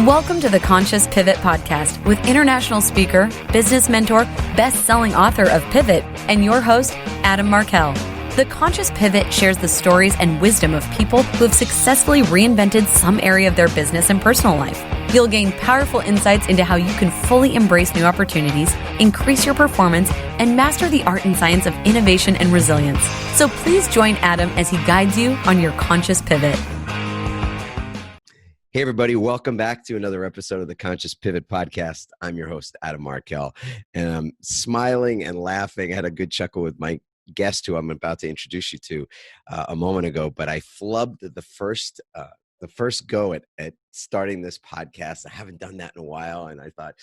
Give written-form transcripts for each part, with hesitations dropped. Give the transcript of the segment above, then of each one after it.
Welcome to the Conscious Pivot Podcast with international speaker, business mentor, best-selling author of Pivot, and your host, Adam Markel. The Conscious Pivot shares the stories and wisdom of people who have successfully reinvented some area of their business and personal life. You'll gain powerful insights into how you can fully embrace new opportunities, increase your performance, and master the art and science of innovation and resilience. So please join Adam as he guides you on your conscious pivot. Hey, everybody. Welcome back to another episode of the Conscious Pivot Podcast. I'm your host, Adam Markel, and I'm smiling and laughing. I had a good chuckle with my guest who I'm about to introduce you to a moment ago, but I flubbed the first go at starting this podcast. I haven't done that in a while, and I thought,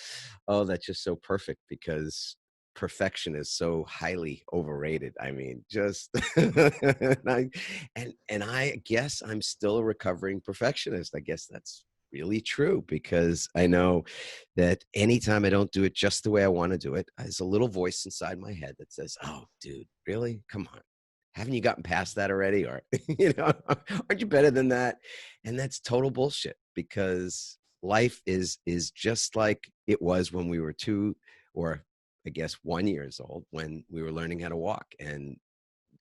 oh, that's just so perfect because perfection is so highly overrated. I mean, just and I guess I'm still a recovering perfectionist. I guess that's really true because I know that anytime I don't do it just the way I want to do it, there's a little voice inside my head that says, "Oh, dude, really? Come on. Haven't you gotten past that already? Or, aren't you better than that?" And that's total bullshit because life is just like it was when we were 2 or I guess 1 years old, when we were learning how to walk and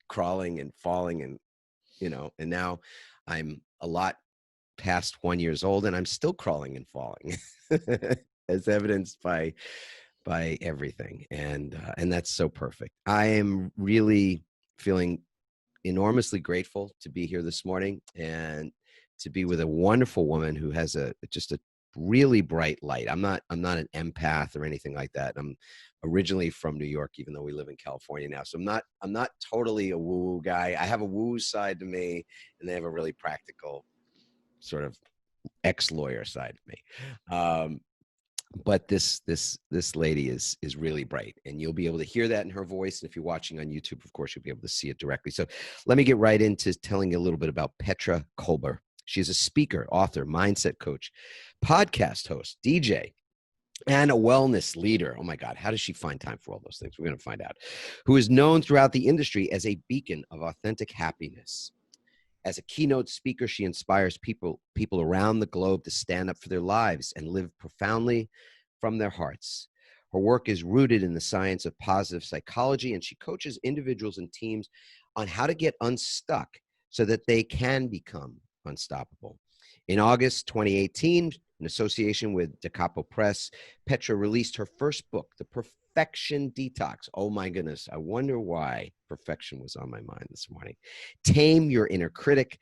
crawling and falling and now I'm a lot past 1 years old and I'm still crawling and falling as evidenced by everything. And that's so perfect. I am really feeling enormously grateful to be here this morning and to be with a wonderful woman who has just a really bright light. I'm not an empath or anything like that. I'm originally from New York, even though we live in California now. So I'm not totally a woo-woo guy. I have a woo side to me, and they have a really practical sort of ex-lawyer side to me. But this lady is really bright, and you'll be able to hear that in her voice. And if you're watching on YouTube, of course, you'll be able to see it directly. So let me get right into telling you a little bit about Petra Kolber. She's a speaker, author, mindset coach, podcast host, DJ, and a wellness leader. Oh my God, how does she find time for all those things? We're going to find out. Who is known throughout the industry as a beacon of authentic happiness. As a keynote speaker, she inspires people around the globe to stand up for their lives and live profoundly from their hearts. Her work is rooted in the science of positive psychology, and she coaches individuals and teams on how to get unstuck so that they can become unstoppable. In August 2018, in association with Da Capo Press, Petra released her first book, The Perfection Detox. Oh my goodness, I wonder why perfection was on my mind this morning. Tame your inner critic,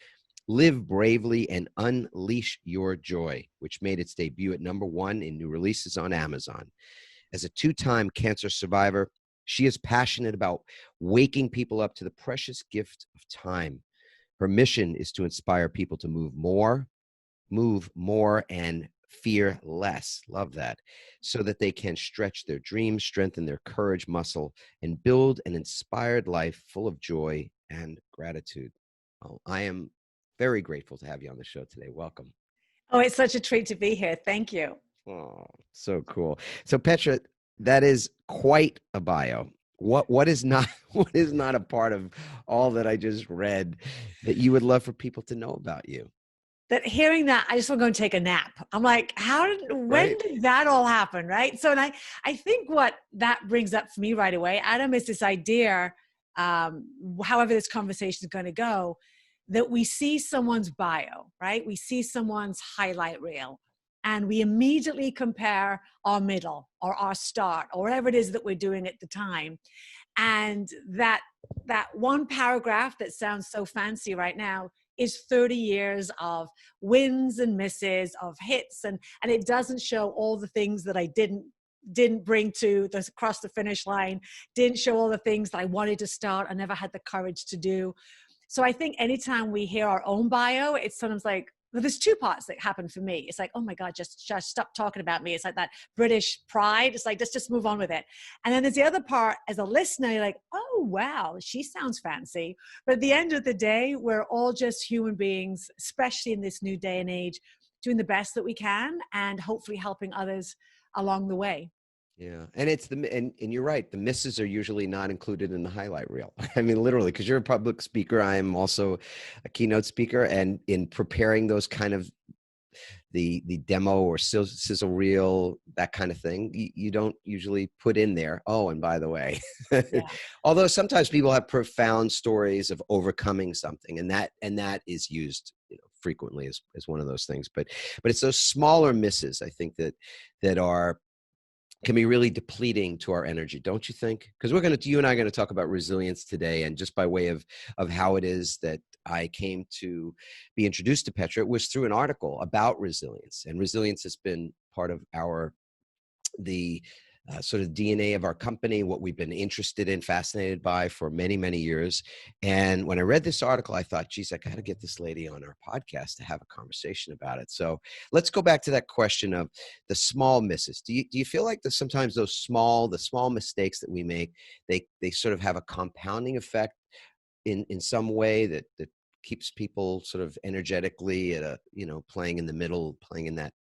live bravely, and unleash your joy, which made its debut at #1 in new releases on Amazon. As a 2-time cancer survivor, she is passionate about waking people up to the precious gift of time. Her mission is to inspire people to move more, and fear less. Love that. So that they can stretch their dreams, strengthen their courage muscle, and build an inspired life full of joy and gratitude. Oh, I am very grateful to have you on the show today. Welcome. Oh, it's such a treat to be here. Thank you. Oh, so cool. So Petra, that is quite a bio. What is not a part of all that I just read that you would love for people to know about you? That hearing that, I just want to go and take a nap. I'm like, when did that all happen? Right. So, and I think what that brings up for me right away, Adam, is this idea, however this conversation is going to go, that we see someone's bio, right? We see someone's highlight reel, and we immediately compare our middle or our start or whatever it is that we're doing at the time. And that one paragraph that sounds so fancy right now is 30 years of wins and misses, of hits, and it doesn't show all the things that I didn't bring to across the finish line, didn't show all the things that I wanted to start, I never had the courage to do. So I think anytime we hear our own bio, it's sometimes like, well, there's 2 parts that happen for me. It's like, oh my God, just stop talking about me. It's like that British pride. It's like, let's just move on with it. And then there's the other part as a listener, you're like, oh, wow, she sounds fancy. But at the end of the day, we're all just human beings, especially in this new day and age, doing the best that we can and hopefully helping others along the way. Yeah. And it's and you're right. The misses are usually not included in the highlight reel. I mean, literally, because you're a public speaker. I am also a keynote speaker. And in preparing those kind of the demo or sizzle reel, that kind of thing, you don't usually put in there, oh, and by the way. Yeah. Although sometimes people have profound stories of overcoming something, and that is used, frequently as one of those things. But it's those smaller misses, I think, that are can be really depleting to our energy, don't you think? Because you and I are going to talk about resilience today, and just by way of how it is that I came to be introduced to Petra, it was through an article about resilience, and resilience has been part of the sort of DNA of our company, what we've been interested in, fascinated by for many, many years. And when I read this article, I thought, geez, I got to get this lady on our podcast to have a conversation about it. So let's go back to that question of the small misses. Do you feel like that sometimes the small mistakes that we make, they sort of have a compounding effect in some way that keeps people sort of energetically at playing in the middle, playing in that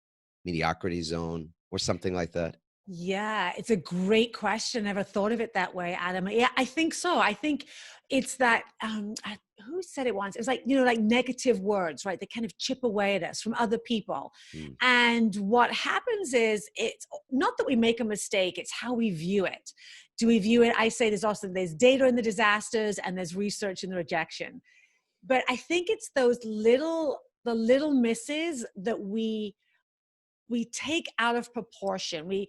mediocrity zone or something like that? Yeah, it's a great question. Never thought of it that way, Adam. Yeah, I think so. I think it's that, who said it once? It was like, like negative words, right? They kind of chip away at us from other people. Mm. And what happens is, it's not that we make a mistake, it's how we view it. Do we view it? I say there's data in the disasters and there's research in the rejection. But I think it's the little misses that we take out of proportion.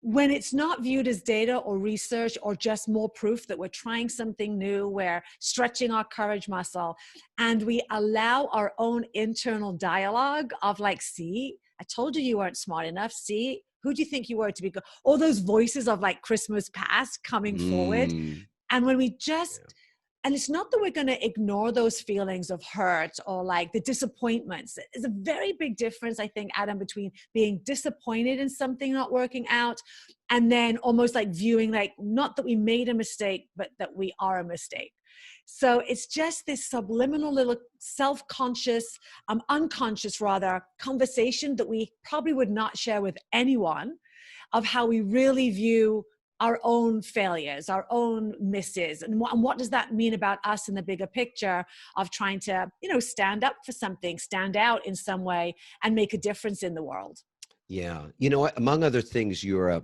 When it's not viewed as data or research or just more proof that we're trying something new, we're stretching our courage muscle, and we allow our own internal dialogue of like, see, I told you weren't smart enough. See, who do you think you were to be good? All those voices of like Christmas past coming forward. And when we just, and it's not that we're going to ignore those feelings of hurt or like the disappointments. There's a very big difference, I think, Adam, between being disappointed in something not working out and then almost like viewing like, not that we made a mistake, but that we are a mistake. So it's just this subliminal little self-conscious, unconscious rather, conversation that we probably would not share with anyone, of how we really view our own failures, our own misses, and what does that mean about us in the bigger picture of trying to, stand up for something, stand out in some way, and make a difference in the world. Yeah, among other things, you're a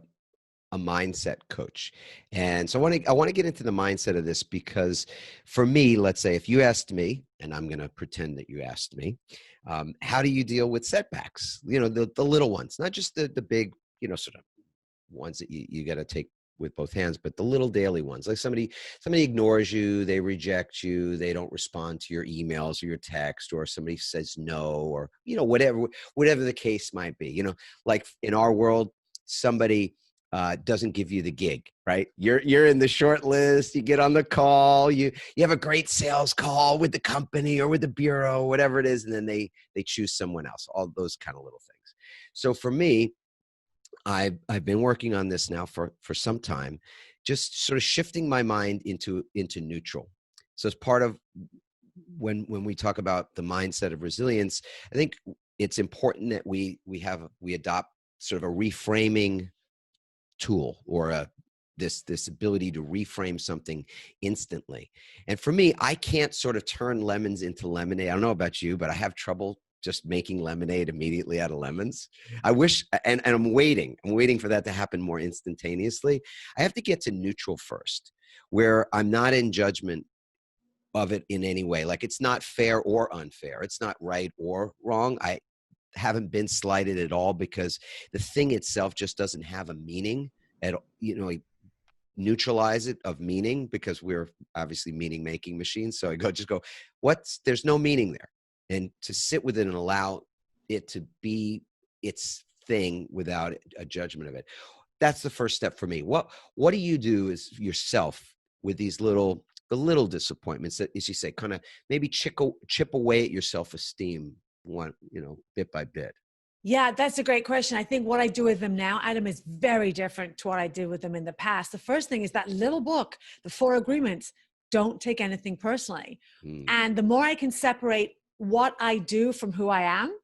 mindset coach, and so I want to get into the mindset of this, because for me, let's say if you asked me, and I'm going to pretend that you asked me, how do you deal with setbacks? The little ones, not just the big, sort of ones that you got to take with both hands, but the little daily ones, like somebody ignores you, they reject you, they don't respond to your emails or your text, or somebody says no, or whatever the case might be. Like in our world, somebody doesn't give you the gig, right? You're in the short list, you get on the call, you have a great sales call with the company or with the bureau, whatever it is, and then they choose someone else, all those kind of little things. So for me, I've been working on this now for some time, just sort of shifting my mind into neutral. So as part of when we talk about the mindset of resilience, I think it's important that we adopt sort of a reframing tool, or this ability to reframe something instantly. And for me, I can't sort of turn lemons into lemonade. I don't know about you, but I have trouble just making lemonade immediately out of lemons. I wish, and I'm waiting for that to happen more instantaneously. I have to get to neutral first, where I'm not in judgment of it in any way. Like, it's not fair or unfair. It's not right or wrong. I haven't been slighted at all, because the thing itself just doesn't have a meaning at, neutralize it of meaning, because we're obviously meaning making machines. So I just go, there's no meaning there. And to sit with it and allow it to be its thing without a judgment of it. That's the first step for me. What do you do as yourself with these the little disappointments that, as you say, kind of maybe chip away at your self-esteem bit by bit? Yeah, that's a great question. I think what I do with them now, Adam, is very different to what I did with them in the past. The first thing is that little book, The 4 Agreements. Don't take anything personally. And the more I can separate what I do from who I am,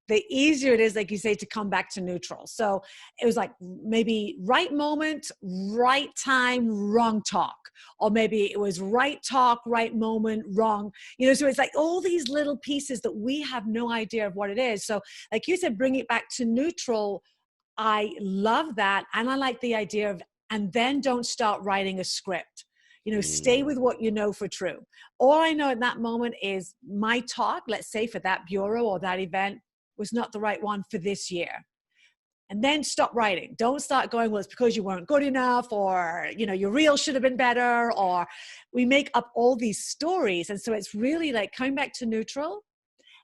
the easier it is, like you say, to come back to neutral. So it was like maybe right moment, right time, wrong talk. Or maybe it was right talk, right moment, wrong. So it's like all these little pieces that we have no idea of what it is. So like you said, bring it back to neutral. I love that. And I like the idea of, and then don't start writing a script. Stay with what you know for true. All I know at that moment is my talk, let's say for that bureau or that event, was not the right one for this year. And then stop writing. Don't start going, well, it's because you weren't good enough, or, your reel should have been better, or we make up all these stories. And so it's really like coming back to neutral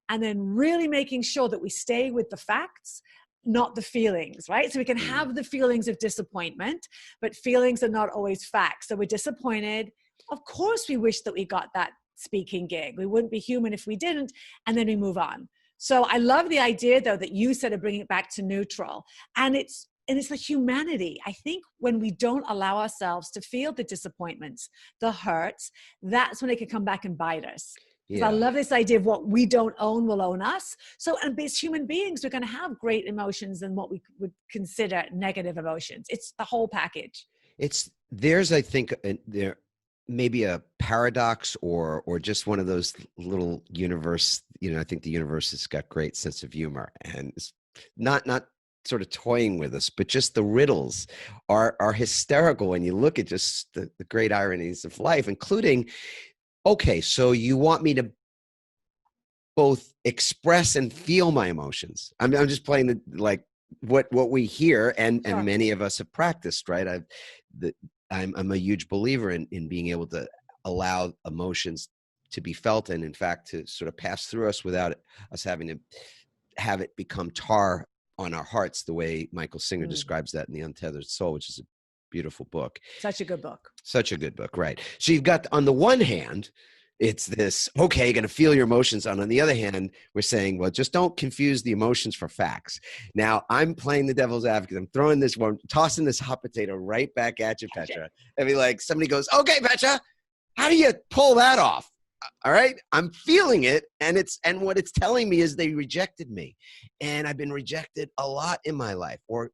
and then really making sure that we stay with the facts, not the feelings, right? So we can have the feelings of disappointment, but feelings are not always facts. So we're disappointed. Of course, we wish that we got that speaking gig. We wouldn't be human if we didn't. And then we move on. So I love the idea, though, that you said of bringing it back to neutral. And it's the humanity. I think when we don't allow ourselves to feel the disappointments, the hurts, that's when it can come back and bite us. Yeah. I love this idea of what we don't own will own us. So, and as human beings, we're going to have great emotions and what we would consider negative emotions. It's the whole package. There's, I think, there maybe a paradox or just one of those little universe. I think the universe has got great sense of humor, and it's not sort of toying with us, but just the riddles are hysterical when you look at just the great ironies of life, including, okay, so you want me to both express and feel my emotions. I'm just playing like what we hear, and many of us have practiced, right? I'm a huge believer in being able to allow emotions to be felt, and in fact to sort of pass through us without us having to have it become tar on our hearts, the way Michael Singer describes that in The Untethered Soul, which is a beautiful book. Such a good book. Such a good book, right? So you've got, on the one hand, it's this, okay, you're going to feel your emotions. On the other hand, we're saying, well, just don't confuse the emotions for facts. Now, I'm playing the devil's advocate. I'm throwing this one, tossing this hot potato right back at you, Petra. I mean, like, somebody goes, okay, Petra, how do you pull that off? All right. I'm feeling it. And what it's telling me is they rejected me. And I've been rejected a lot in my life. Or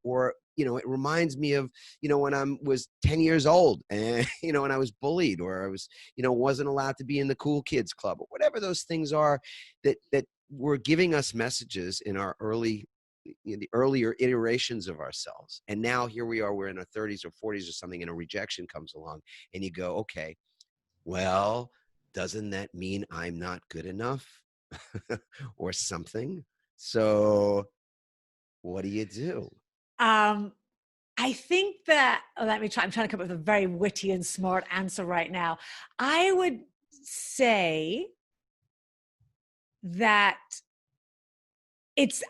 it reminds me of, when I was 10 years old and, and I was bullied, or I was, wasn't allowed to be in the cool kids club, or whatever those things are that were giving us messages in our the earlier iterations of ourselves. And now here we are, we're in our 30s or 40s or something, and a rejection comes along and you go, okay, well, doesn't that mean I'm not good enough or something? So what do you do? I think that, I'm trying to come up with a very witty and smart answer right now. I would say that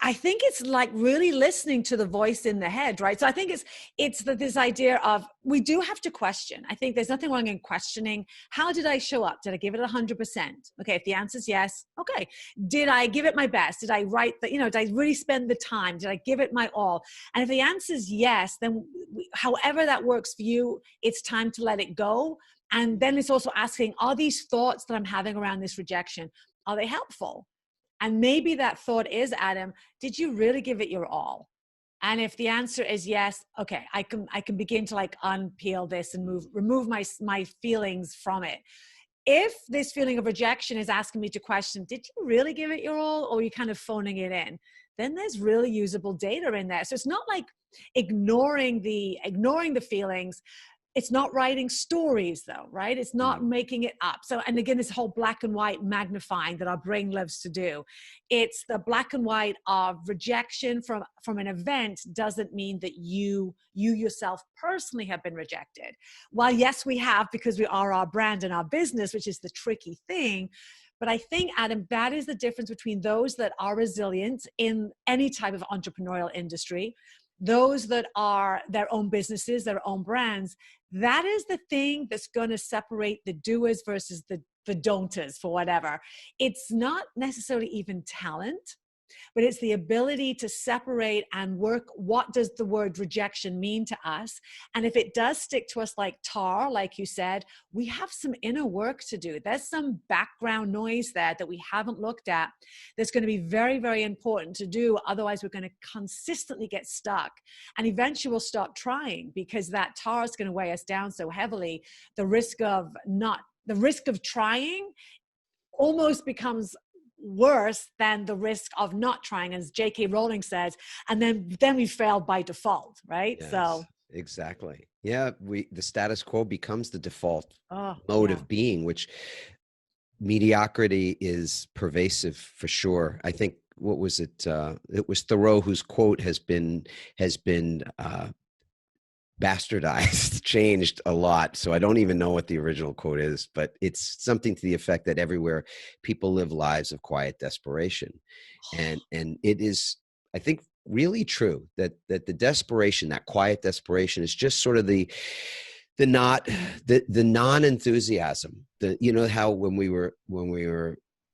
I think it's like really listening to the voice in the head, right? So I think it's this idea of, we do have to question. I think there's nothing wrong in questioning. How did I show up? Did I give it 100%? Okay, if the answer is yes, okay. Did I give it my best? Did I write did I really spend the time? Did I give it my all? And if the answer is yes, then however that works for you, it's time to let it go. And then it's also asking, are these thoughts that I'm having around this rejection, are they helpful? And maybe that thought is, Adam, did you really give it your all? And if the answer is yes, okay, I can begin to like unpeel this and remove my feelings from it. If this feeling of rejection is asking me to question, did you really give it your all, or are you kind of phoning it in? Then there's really usable data in there. So it's not like ignoring the feelings. It's not writing stories though, right? It's not making it up. So, and again, this whole black and white magnifying that our brain loves to do. It's the black and white of rejection from an event doesn't mean that you yourself personally have been rejected. While yes, we have, because we are our brand and our business, which is the tricky thing. But I think, Adam, that is the difference between those that are resilient in any type of entrepreneurial industry, those that are their own businesses, their own brands. That is the thing that's going to separate the doers versus the don'ters for whatever. It's not necessarily even talent. but it's the ability to separate and work. What does the word rejection mean to us? And if it does stick to us like tar, like you said, we have some inner work to do. There's some background noise there that we haven't looked at that's going to be very, very important to do. Otherwise, we're going to consistently get stuck. And eventually we'll stop trying because that tar is going to weigh us down so heavily. The risk of trying almost becomes worse than the risk of not trying, as J.K. Rowling says, and then we failed by default, right? Yes, so exactly. Yeah, the status quo becomes the default mode yeah. of being, which mediocrity is pervasive for sure. I think what was it? It was Thoreau whose quote has been bastardized, changed a lot. So I don't even know what the original quote is, but it's something to the effect that everywhere people live lives of quiet desperation. And it is, I think, really true that the desperation, that quiet desperation, is just sort of the non-enthusiasm. You know how when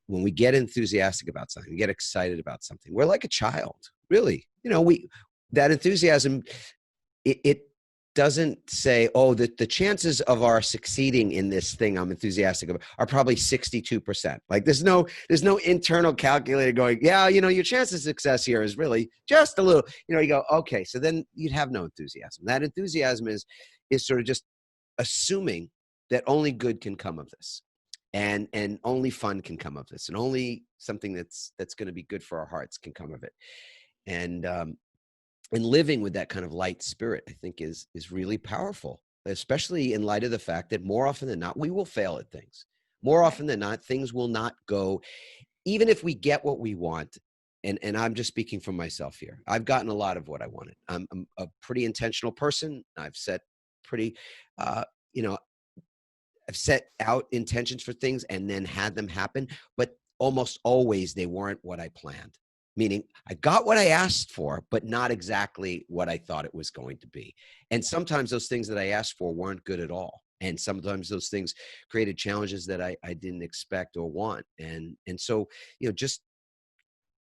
we get enthusiastic about something, we get excited about something, we're like a child, really. You know, that enthusiasm, it doesn't say, oh, the chances of our succeeding in this thing I'm enthusiastic about are probably 62%. Like there's no internal calculator going, yeah, you know, your chance of success here is really just a little, you know, you go, okay, so then you'd have no enthusiasm. That enthusiasm is sort of just assuming that only good can come of this, and only fun can come of this, and only something that's going to be good for our hearts can come of it. And living with that kind of light spirit, I think, is really powerful, especially in light of the fact that more often than not, we will fail at things. More often than not, things will not go, even if we get what we want. And I'm just speaking for myself here. I've gotten a lot of what I wanted. I'm a pretty intentional person. I've set pretty, I've set out intentions for things and then had them happen, but almost always they weren't what I planned. Meaning I got what I asked for, but not exactly what I thought it was going to be. And sometimes those things that I asked for weren't good at all. And sometimes those things created challenges that I didn't expect or want. And so, you know, just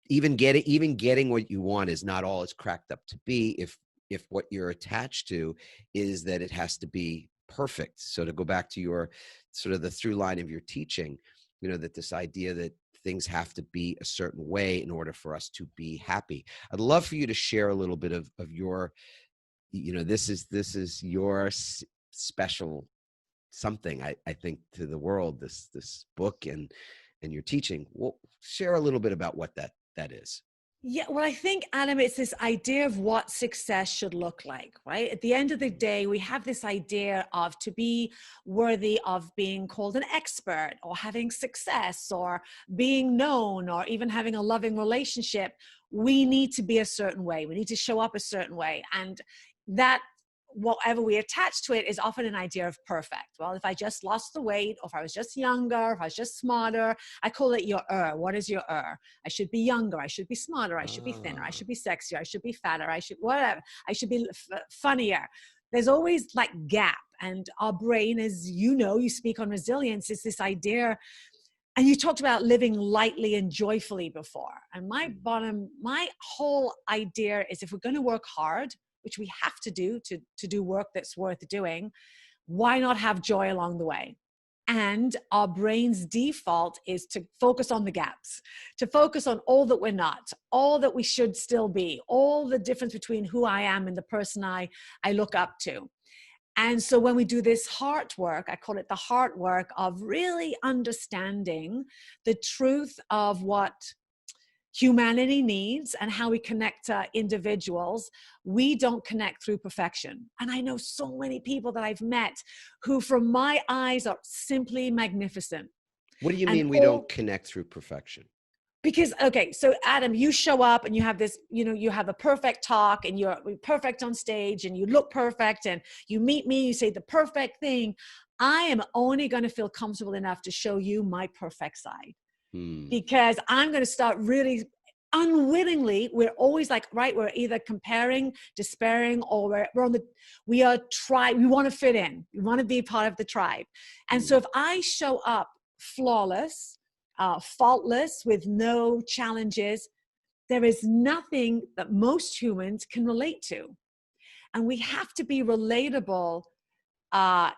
even getting what you want is not all it's cracked up to be if what you're attached to is that it has to be perfect. So to go back to your sort of the through line of your teaching, you know, that this idea that things have to be a certain way in order for us to be happy. I'd love for you to share a little bit of your, you know, this is your special something, I think, to the world, this book and your teaching. Well, share a little bit about what that is. Yeah, well, I think, Adam, it's this idea of what success should look like, right? At the end of the day, we have this idea of to be worthy of being called an expert or having success or being known or even having a loving relationship. We need to be a certain way. We need to show up a certain way. And that, whatever we attach to it, is often an idea of perfect. Well, if I just lost the weight, or if I was just younger, if I was just smarter, I call it your What is your I should be younger. I should be smarter. I should be thinner. I should be sexier. I should be fatter. I should whatever. I should be funnier. There's always like gap. And our brain, as you know, you speak on resilience, is this idea. And you talked about living lightly and joyfully before. And my whole idea is, if we're going to work hard, which we have to do to do work that's worth doing, why not have joy along the way? And our brain's default is to focus on the gaps, to focus on all that we're not, all that we should still be, all the difference between who I am and the person I look up to. And so when we do this heart work, I call it the heart work of really understanding the truth of what humanity needs and how we connect to individuals, we don't connect through perfection. And I know so many people that I've met who, from my eyes, are simply magnificent. What do you mean we don't connect through perfection? Because, okay, so Adam, you show up and you have this, you know, you have a perfect talk and you're perfect on stage and you look perfect and you meet me, you say the perfect thing. I am only going to feel comfortable enough to show you my perfect side. Because I'm going to start really unwillingly. We're always like, right, we're either comparing, despairing, or we want to fit in. We want to be part of the tribe. And so if I show up flawless, faultless, with no challenges, there is nothing that most humans can relate to. And we have to be relatable.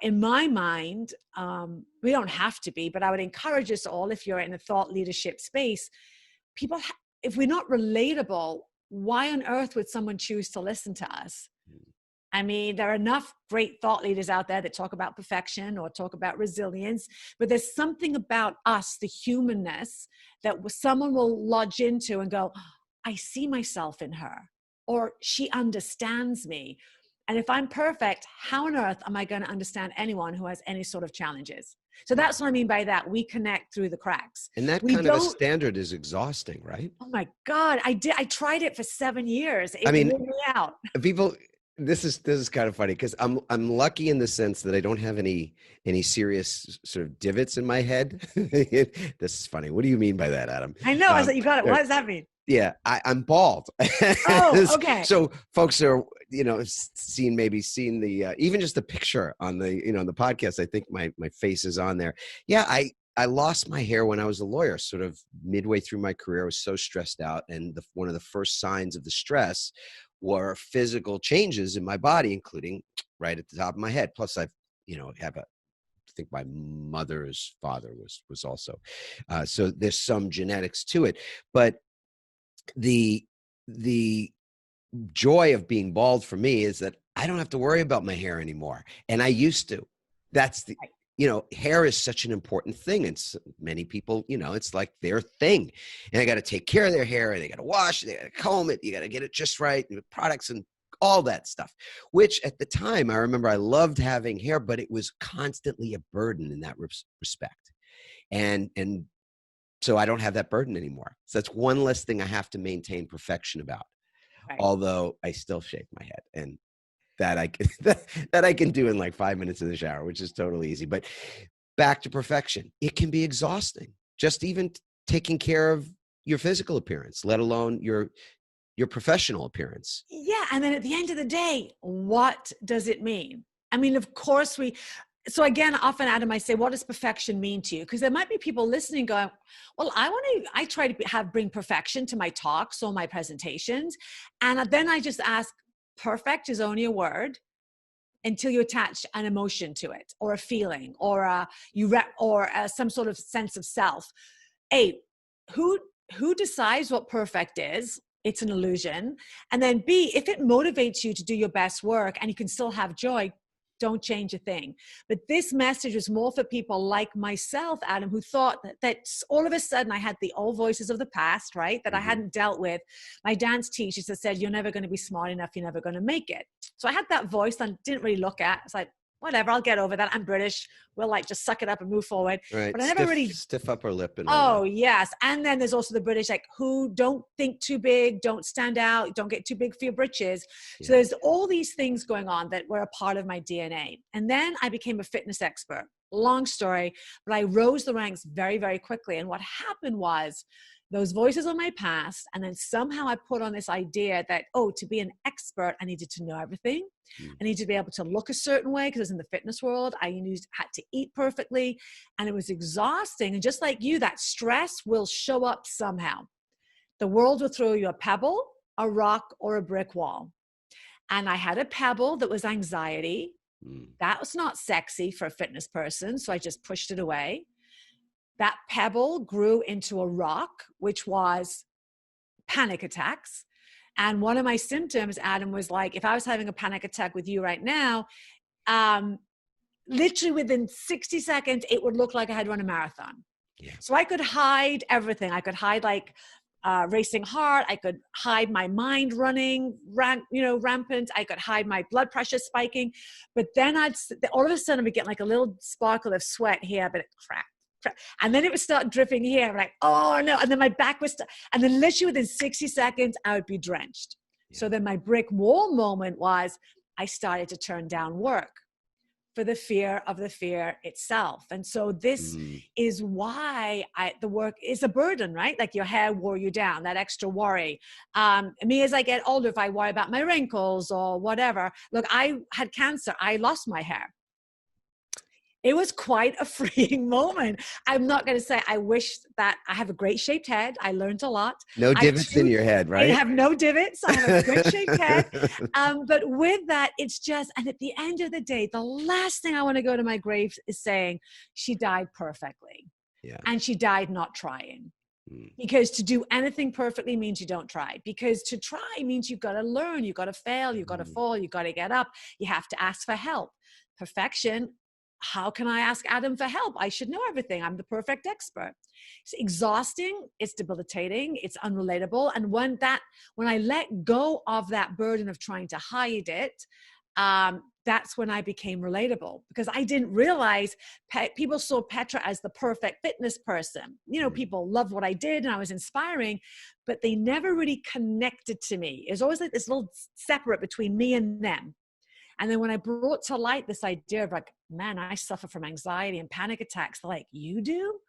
In my mind, we don't have to be, but I would encourage us all, if you're in a thought leadership space, if we're not relatable, why on earth would someone choose to listen to us? I mean, there are enough great thought leaders out there that talk about perfection or talk about resilience, but there's something about us, the humanness, that someone will lodge into and go, I see myself in her, or she understands me. And if I'm perfect, how on earth am I going to understand anyone who has any sort of challenges? So that's what I mean by that. We connect through the cracks. And that kind of a standard is exhausting, right? Oh my God. I tried it for 7 years. It wore me out. People, this is kind of funny because I'm lucky in the sense that I don't have any serious sort of divots in my head. This is funny. What do you mean by that, Adam? I know. I was like, you got it. What does that mean? Yeah, I'm bald. Oh, okay. So folks are, seen the, even just the picture on the, on the podcast, I think my face is on there. Yeah. I lost my hair when I was a lawyer, sort of midway through my career. I was so stressed out. And one of the first signs of the stress were physical changes in my body, including right at the top of my head. Plus I think my mother's father was also, so there's some genetics to it, but the joy of being bald for me is that I don't have to worry about my hair anymore. And I used to. That's the, hair is such an important thing. And many people, it's like their thing. And I got to take care of their hair, and they got to wash it, they got to comb it, you got to get it just right, and products and all that stuff, which at the time I remember I loved having hair, but it was constantly a burden in that respect. And so I don't have that burden anymore. So that's one less thing I have to maintain perfection about. Right. Although I still shave my head, and that I can do in like 5 minutes in the shower, which is totally easy. But back to perfection, it can be exhausting. Just even taking care of your physical appearance, let alone your professional appearance. Yeah, and then at the end of the day, what does it mean? I mean, of course so again, often, Adam, I say, what does perfection mean to you? Because there might be people listening going, well, I try to bring perfection to my talks or my presentations. And then I just ask, perfect is only a word until you attach an emotion to it, or a feeling, or some sort of sense of self. A, who decides what perfect is? It's an illusion. And then B, if it motivates you to do your best work and you can still have joy, don't change a thing. But this message is more for people like myself, Adam, who thought that all of a sudden I had the old voices of the past, right? That I hadn't dealt with. My dance teacher said, you're never going to be smart enough. You're never going to make it. So I had that voice that I didn't really look at. It's like, whatever, I'll get over that. I'm British. We'll just suck it up and move forward. Right. But I never really stiff upper lip. And all that. Yes. And then there's also the British, who don't think too big, don't stand out, don't get too big for your britches. Yeah. So there's all these things going on that were a part of my DNA. And then I became a fitness expert. Long story, but I rose the ranks very, very quickly. And what happened was, those voices of my past, and then somehow I put on this idea that, to be an expert, I needed to know everything. I needed to be able to look a certain way because I was in the fitness world. I had to eat perfectly, and it was exhausting. And just like you, that stress will show up somehow. The world will throw you a pebble, a rock, or a brick wall. And I had a pebble that was anxiety. That was not sexy for a fitness person, so I just pushed it away. That pebble grew into a rock, which was panic attacks. And one of my symptoms, Adam, was like, if I was having a panic attack with you right now, literally within 60 seconds, it would look like I had run a marathon. Yeah. So I could hide everything. I could hide racing heart. I could hide my mind running, rampant. I could hide my blood pressure spiking. But then all of a sudden, I'd get like a little sparkle of sweat here, but it cracked. And then it would start dripping here. I'm like, oh no. And then my back was, and then literally within 60 seconds, I would be drenched. Yeah. So then my brick wall moment was, I started to turn down work for the fear of the fear itself. And so this is why the work is a burden, right? Like your hair wore you down, that extra worry. Me, as I get older, if I worry about my wrinkles or whatever, look, I had cancer. I lost my hair. It was quite a freeing moment. I'm not going to say I wish that I have a great shaped head. I learned a lot. No divots in your head, I right? have no divots. I have a great shaped head. But with that, it's just, and at the end of the day, the last thing I want to go to my grave is saying she died perfectly. Yeah. And she died not trying. Mm. Because to do anything perfectly means you don't try. Because to try means you've got to learn, you've got to fail, you've got to fall, you've got to get up. You have to ask for help. Perfection, how can I ask Adam for help? I should know everything. I'm the perfect expert. It's exhausting. It's debilitating. It's unrelatable. And when I let go of that burden of trying to hide it, that's when I became relatable, because I didn't realize people saw Petra as the perfect fitness person. You know, people loved what I did and I was inspiring, but they never really connected to me. It was always like this little separate between me and them. And then when I brought to light this idea of like, man, I suffer from anxiety and panic attacks, they're like, you do?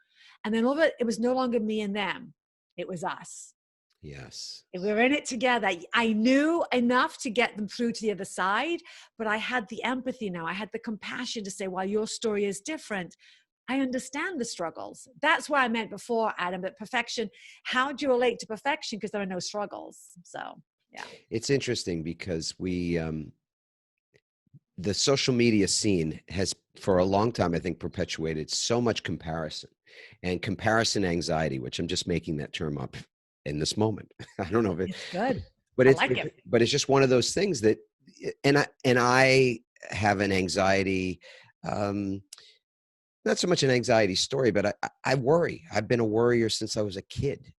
And then all of it was no longer me and them. It was us. Yes. We were in it together. I knew enough to get them through to the other side, but I had the empathy now. I had the compassion to say, while your story is different, I understand the struggles. That's what I meant before, Adam, that perfection, how do you relate to perfection? Because there are no struggles. So, yeah. It's interesting because the social media scene has for a long time, I think, perpetuated so much comparison and comparison anxiety, which I'm just making that term up in this moment. I don't know if it's good, but but it's just one of those things that, and I have an anxiety, not so much an anxiety story, but I worry. I've been a worrier since I was a kid.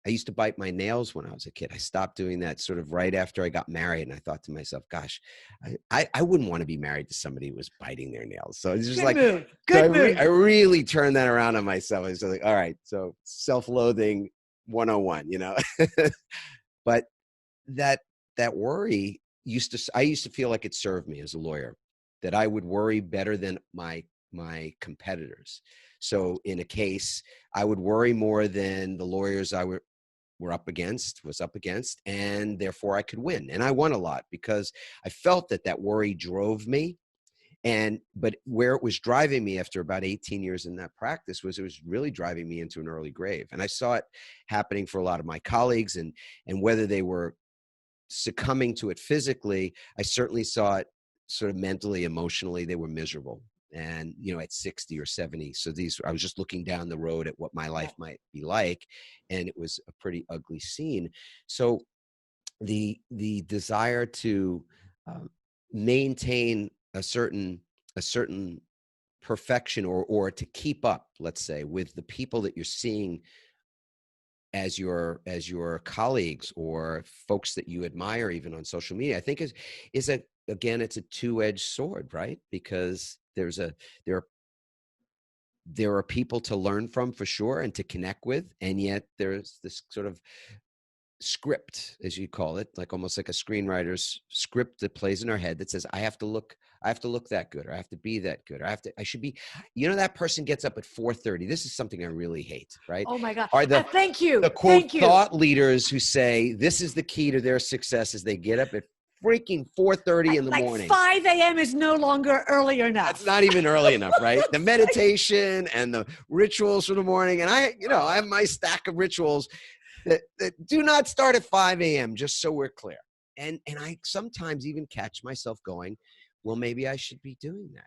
I used to bite my nails when I was a kid. I stopped doing that sort of right after I got married. And I thought to myself, gosh, I wouldn't want to be married to somebody who was biting their nails. So it's just Good move. I really turned that around on myself. I was like, all right, so self-loathing 101, you know. But that worry I used to feel like it served me as a lawyer, that I would worry better than my competitors. So in a case, I would worry more than the lawyers I was up against, and therefore I could win. And I won a lot because I felt that worry drove me. But where it was driving me after about 18 years in that practice was it was really driving me into an early grave. And I saw it happening for a lot of my colleagues, and whether they were succumbing to it physically, I certainly saw it sort of mentally, emotionally, they were miserable. And, you know, at 60 or 70. So I was just looking down the road at what my life might be like. And it was a pretty ugly scene. So the desire to maintain a certain perfection or to keep up, let's say, with the people that you're seeing as your colleagues or folks that you admire, even on social media, I think is again, it's a two-edged sword, right? Because there are people to learn from for sure and to connect with, and yet there's this sort of script, as you call it, like almost like a screenwriter's script that plays in our head that says, I have to look that good, or I have to be that good, or I should be, you know, that person gets up at 4:30. This is something I really hate, right? Oh my God. Are thank you. The quote thought leaders who say this is the key to their success is they get up at freaking 4:30 in the morning. 5 a.m. is no longer early enough. That's not even early enough, right? The meditation and the rituals for the morning. And I have my stack of rituals that do not start at 5 a.m., just so we're clear. And I sometimes even catch myself going, well, maybe I should be doing that.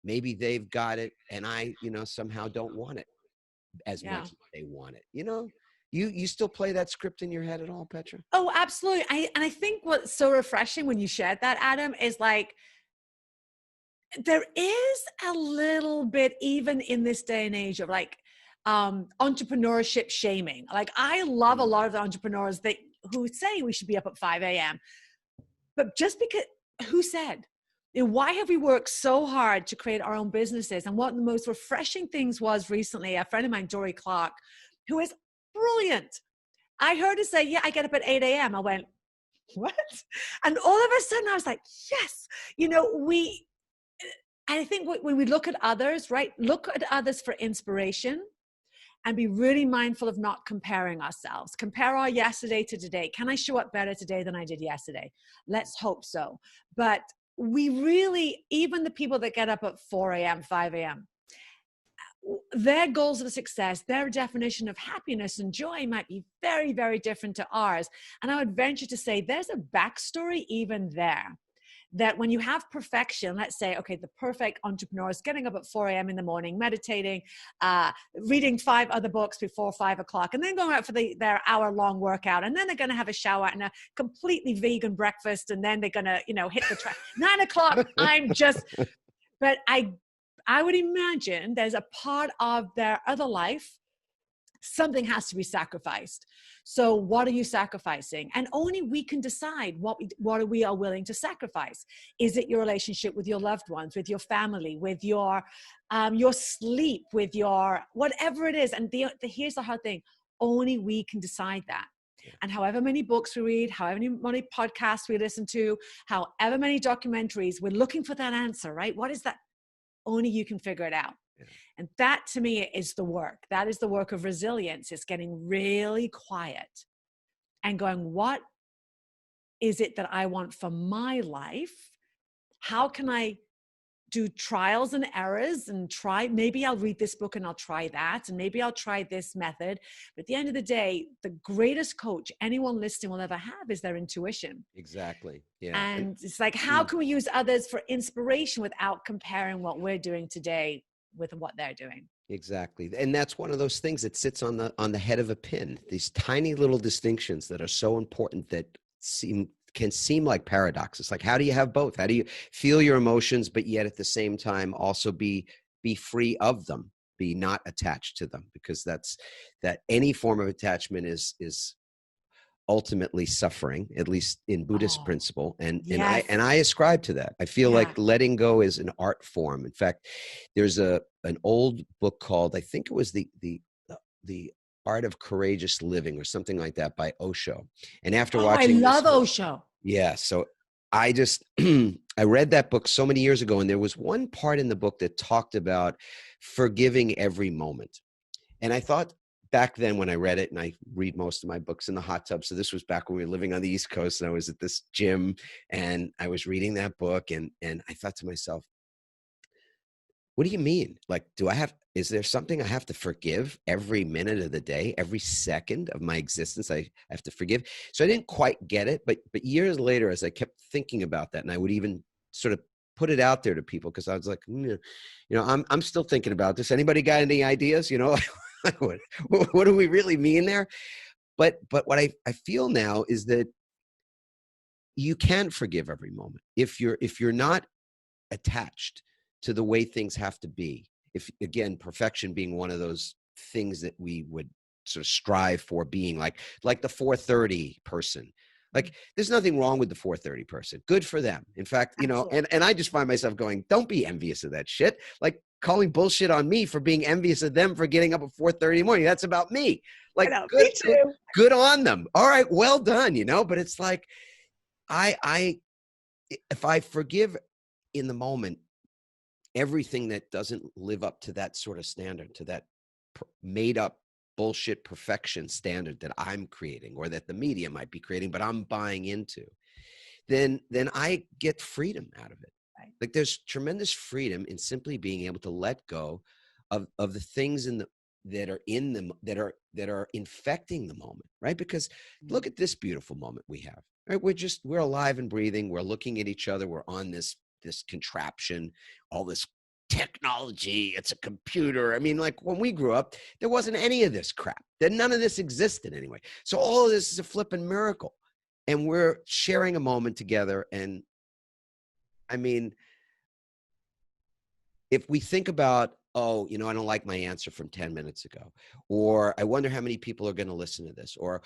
Maybe they've got it and I, somehow don't want it as much as they want it. You still play that script in your head at all, Petra? Oh, absolutely. I think what's so refreshing when you shared that, Adam, is like, there is a little bit, even in this day and age, of like entrepreneurship shaming. Like, I love a lot of the entrepreneurs who say we should be up at 5 a.m. But just because, who said? Why have we worked so hard to create our own businesses? And one of the most refreshing things was recently, a friend of mine, Dory Clark, who is brilliant. I heard her say, yeah, I get up at 8 a.m. I went, what? And all of a sudden I was like, yes. I think when we look at others, right? Look at others for inspiration and be really mindful of not comparing ourselves. Compare our yesterday to today. Can I show up better today than I did yesterday? Let's hope so. But we really, even the people that get up at 4 a.m., 5 a.m., their goals of success, their definition of happiness and joy might be very, very different to ours. And I would venture to say there's a backstory even there. That when you have perfection, let's say, okay, the perfect entrepreneur is getting up at 4 a.m. in the morning, meditating, reading 5 other books before 5 o'clock, and then going out for their hour-long workout, and then they're going to have a shower and a completely vegan breakfast, and then they're going to, hit the track. 9 o'clock, but I would imagine there's a part of their other life, something has to be sacrificed. So what are you sacrificing? And only we can decide what we are willing to sacrifice. Is it your relationship with your loved ones, with your family, with your sleep, with your whatever it is? And here's the hard thing. Only we can decide that. And however many books we read, however many podcasts we listen to, however many documentaries, we're looking for that answer, right? What is that? Only you can figure it out. Yeah. And that to me is the work. That is the work of resilience. It's getting really quiet and going, what is it that I want for my life? How can I do trials and errors and maybe I'll read this book and I'll try that. And maybe I'll try this method. But at the end of the day, the greatest coach anyone listening will ever have is their intuition. Exactly. Yeah. And it's like, how can we use others for inspiration without comparing what we're doing today with what they're doing? Exactly. And that's one of those things that sits on the head of a pin, these tiny little distinctions that are so important that can seem like paradoxes. Like, how do you have both? How do you feel your emotions, but yet at the same time also be free of them, be not attached to them? Because that any form of attachment is ultimately suffering, at least in Buddhist principle. And I ascribe to that. I feel like letting go is an art form. In fact, there's an old book called, I think it was the Art of Courageous Living or something like that by Osho. And after watching I love Osho. Yeah. So I just, I read that book so many years ago, and there was one part in the book that talked about forgiving every moment. And I thought back then when I read it, and I read most of my books in the hot tub. So this was back when we were living on the East Coast, and I was at this gym and I was reading that book, and I thought to myself, what do you mean? Like, is there something I have to forgive every minute of the day, every second of my existence? I have to forgive. So I didn't quite get it, but years later, as I kept thinking about that, and I would even sort of put it out there to people, because I was like, I'm still thinking about this. Anybody got any ideas? What do we really mean there? But what I feel now is that you can forgive every moment if you're not attached to the way things have to be. If, again, perfection being one of those things that we would sort of strive for being, like the 4:30 person. Like, there's nothing wrong with the 4:30 person. Good for them. In fact, and I just find myself going, don't be envious of that shit. Like, calling bullshit on me for being envious of them for getting up at 4:30 in the morning. That's about me. Like, good on them. All right, well done, but it's like, if I forgive in the moment everything that doesn't live up to that sort of standard, to that made up bullshit perfection standard that I'm creating, or that the media might be creating, but I'm buying into, then I get freedom out of it. Right. Like, there's tremendous freedom in simply being able to let go of the things that are in them, that are infecting the moment, right? Because look at this beautiful moment we have, right? We're alive and breathing. We're looking at each other. We're on this contraption, all this technology. It's a computer. I mean, like, when we grew up, there wasn't any of this crap. None of this existed anyway. So all of this is a flipping miracle. And we're sharing a moment together. And I mean, if we think about, I don't like my answer from 10 minutes ago, or I wonder how many people are going to listen to this, or,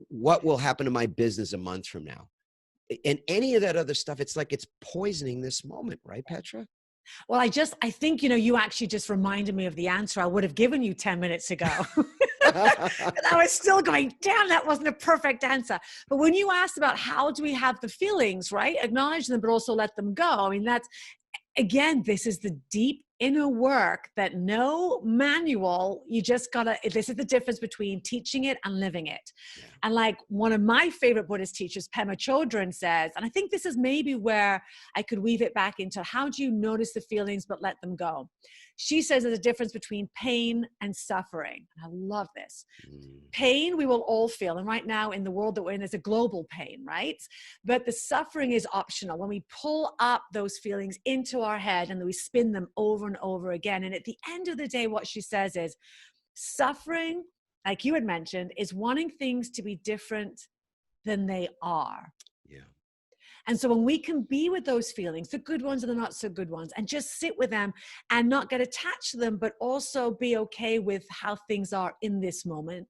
what will happen to my business a month from now, and any of that other stuff, it's like it's poisoning this moment, right, Petra? Well, I think, you actually just reminded me of the answer I would have given you 10 minutes ago. And I was still going, damn, that wasn't a perfect answer. But when you asked about how do we have the feelings, right? Acknowledge them, but also let them go. I mean, that's, again, this is the deep inner work that no manual, you just gotta, this is the difference between teaching it and living it. Yeah. And like one of my favorite Buddhist teachers, Pema Chodron, says, and I think this is maybe where I could weave it back into how do you notice the feelings but let them go? She says there's a difference between pain and suffering. I love this. Pain we will all feel. And right now in the world that we're in, there's a global pain, right? But the suffering is optional. When we pull up those feelings into our head and we spin them over and over again. And at the end of the day, what she says is suffering, like you had mentioned, is wanting things to be different than they are. Yeah. And so when we can be with those feelings, the good ones and the not so good ones, and just sit with them and not get attached to them, but also be okay with how things are in this moment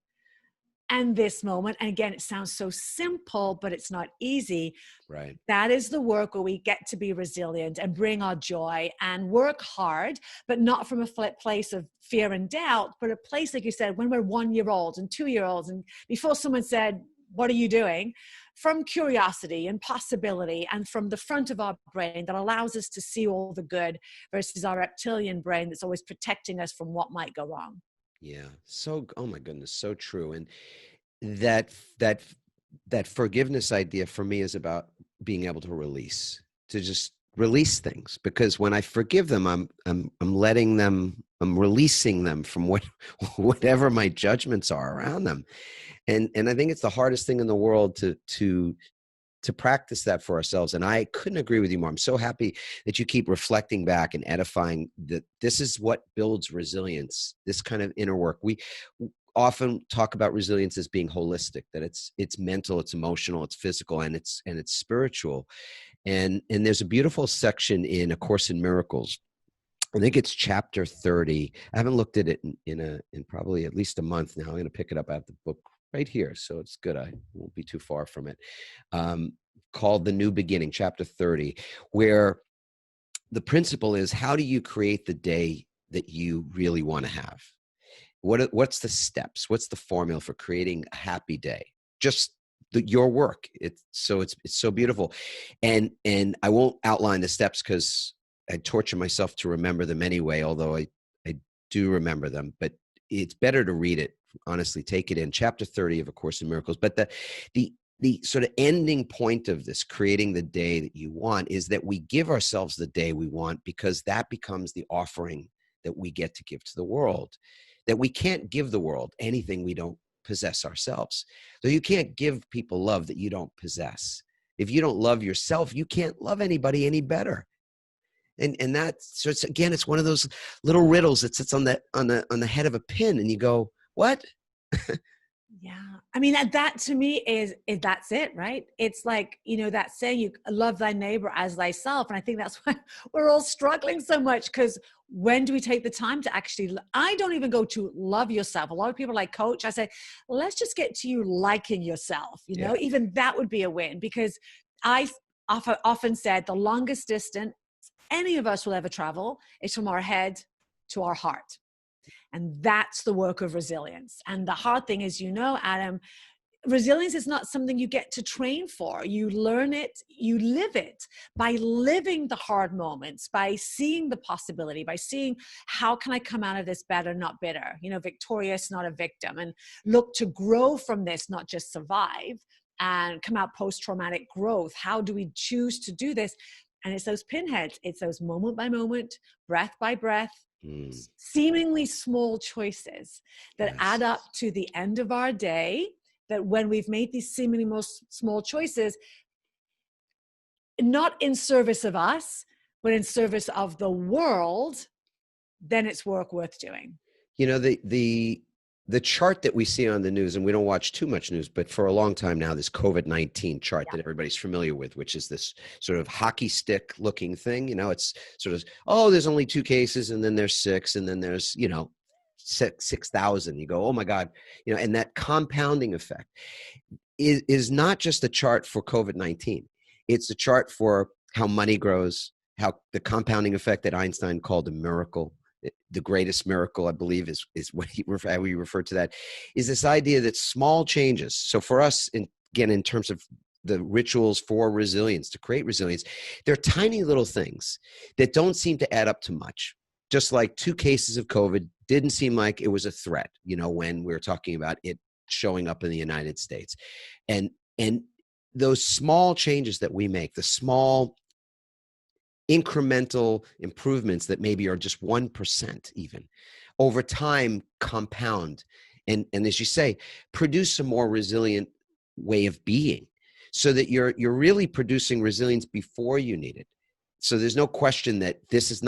and this moment. And again, it sounds so simple, but it's not easy. Right. That is the work where we get to be resilient and bring our joy and work hard, but not from a place of fear and doubt, but a place, like you said, when we're 1-year-olds and 2-year-olds, and before someone said, what are you doing? From curiosity and possibility, and from the front of our brain that allows us to see all the good versus our reptilian brain that's always protecting us from what might go wrong. Yeah. So, oh my goodness, so true. And that forgiveness idea for me is about being able to release, to just release things, because when I forgive them, I'm letting them, I'm releasing them from whatever my judgments are around them. And I think it's the hardest thing in the world to practice that for ourselves. And I couldn't agree with you more. I'm so happy that you keep reflecting back and edifying that this is what builds resilience, this kind of inner work. We often talk about resilience as being holistic, that it's mental, it's emotional, it's physical, and it's spiritual. And there's a beautiful section in A Course in Miracles. I think it's chapter 30. I haven't looked at it in probably at least a month now. I'm going to pick it up. I have the book right here, so it's good. I won't be too far from it. Called The New Beginning, chapter 30, where the principle is, how do you create the day that you really want to have? What's the steps? What's the formula for creating a happy day? Just your work. It's so beautiful. And I won't outline the steps because I torture myself to remember them anyway, although I do remember them, but it's better to read it. Honestly, take it in. Chapter 30 of A Course in Miracles. But the sort of ending point of this, creating the day that you want, is that we give ourselves the day we want, because that becomes the offering that we get to give to the world. That we can't give the world anything we don't possess ourselves. So you can't give people love that you don't possess. If you don't love yourself, you can't love anybody any better. And that's, so it's one of those little riddles that sits on the head of a pin, and you go, what? Yeah. I mean, that to me is that's it, right? It's like, that saying, you love thy neighbor as thyself. And I think that's why we're all struggling so much, because when do we take the time to actually, I don't even go to love yourself. A lot of people like coach, I say, let's just get to you liking yourself, even that would be a win, because I often said the longest distance any of us will ever travel is from our head to our heart. And that's the work of resilience. And the hard thing is, Adam, resilience is not something you get to train for. You learn it, you live it by living the hard moments, by seeing the possibility, by seeing how can I come out of this better, not bitter, victorious, not a victim, and look to grow from this, not just survive and come out post-traumatic growth. How do we choose to do this? And it's those pinheads. It's those moment by moment, breath by breath, seemingly small choices that add up to the end of our day, that when we've made these seemingly most small choices, not in service of us, but in service of the world, then it's work worth doing. The chart that we see on the news, and we don't watch too much news, but for a long time now, this COVID-19 chart that everybody's familiar with, which is this sort of hockey stick looking thing, it's sort of, there's only 2 cases, and then there's 6, and then there's, 6,000. You go, oh my God, and that compounding effect is not just a chart for COVID-19. It's a chart for how money grows, how the compounding effect that Einstein called a miracle. The greatest miracle, I believe, is how we refer to that, is this idea that small changes. So for us, in terms of the rituals for resilience, to create resilience, they're tiny little things that don't seem to add up to much. just like 2 cases of COVID didn't seem like it was a threat, when we were talking about it showing up in the United States. And those small changes that we make, the small incremental improvements that maybe are just 1% even, over time compound and as you say, produce a more resilient way of being, so that you're really producing resilience before you need it. So there's no question that this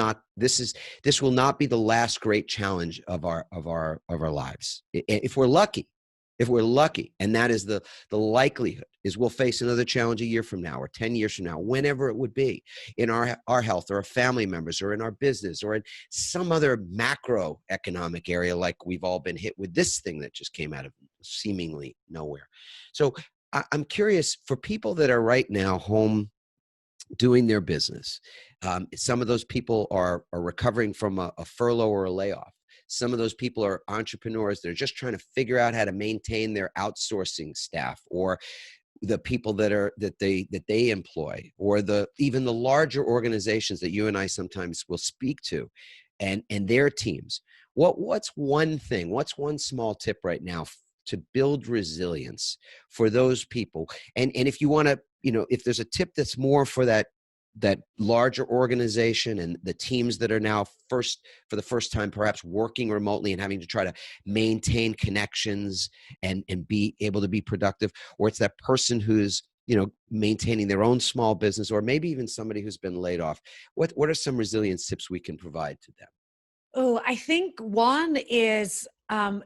will not be the last great challenge of our lives. If we're lucky, and that is the likelihood, is we'll face another challenge a year from now or 10 years from now, whenever it would be, in our health or our family members or in our business or in some other macroeconomic area, like we've all been hit with this thing that just came out of seemingly nowhere. So I'm curious, for people that are right now home doing their business, some of those people are recovering from a furlough or a layoff. Some of those people are entrepreneurs. They're just trying to figure out how to maintain their outsourcing staff, or the people that they employ, or even the larger organizations that you and I sometimes will speak to, and their teams. What's one small tip right now to build resilience for those people? And if you want to, if there's a tip that's more for that larger organization and the teams that are now for the first time perhaps working remotely and having to try to maintain connections and be able to be productive, or it's that person who's maintaining their own small business, or maybe even somebody who's been laid off, what are some resilience tips we can provide to them? Oh, I think one is